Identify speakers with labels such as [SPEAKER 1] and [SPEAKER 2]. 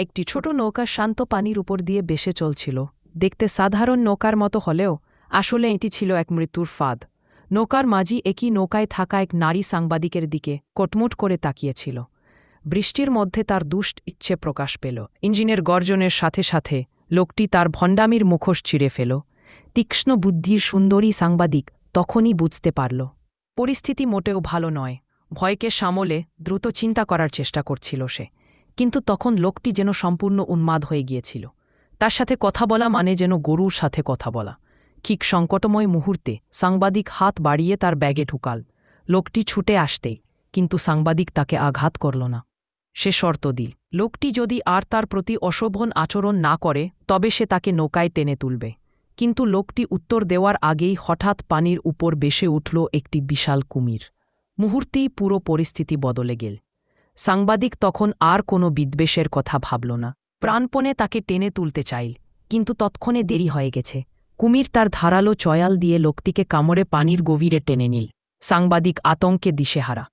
[SPEAKER 1] একটি ছোট নৌকা শান্ত পানির উপর দিয়ে ভেসে চলছিল। দেখতে সাধারণ নৌকার মতো হলেও আসলে এটি ছিল এক মৃত্যুর ফাঁদ। নৌকার মাঝি একই নৌকায় থাকা এক নারী সাংবাদিকের দিকে কটমুট করে তাকিয়েছিল। বৃষ্টির মধ্যে তার দুষ্ট ইচ্ছে প্রকাশ পেল। ইঞ্জিনের গর্জনের সাথে সাথে লোকটি তার ভণ্ডামির মুখোশ ছিঁড়ে ফেল। তীক্ষ্ণ বুদ্ধির সুন্দরী সাংবাদিক তখনই বুঝতে পারল পরিস্থিতি মোটেও ভালো নয়। ভয়কে সামলে দ্রুত চিন্তা করার চেষ্টা করছিল সে, কিন্তু তখন লোকটি যেন সম্পূর্ণ উন্মাদ হয়ে গিয়েছিল। তার সাথে কথা বলা মানে যেন গরুর সাথে কথা বলা। ঠিক সংকটময় মুহূর্তে সাংবাদিক হাত বাড়িয়ে তার ব্যাগে ঢুকাল। লোকটি ছুটে আসতেই কিন্তু সাংবাদিক তাকে আঘাত করল না। সে শর্ত দিল, লোকটি যদি আর তার প্রতি অশোভন আচরণ না করে তবে সে তাকে নৌকায় টেনে তুলবে। কিন্তু লোকটি উত্তর দেওয়ার আগেই হঠাৎ পানির উপর ভেসে উঠল একটি বিশাল কুমির। মুহূর্তেই পুরো পরিস্থিতি বদলে গেল। সাংবাদিক তখন আর কোনো বিদ্বেষের কথা ভাবল না। প্রাণপণে তাকে টেনে তুলতে চাইল, কিন্তু তৎক্ষণে দেরি হয়ে গেছে। কুমির তার ধারালো চয়াল দিয়ে লোকটিকে কামড়ে পানির গভীরে টেনে নিল। সাংবাদিক আতঙ্কে দিশেহারা।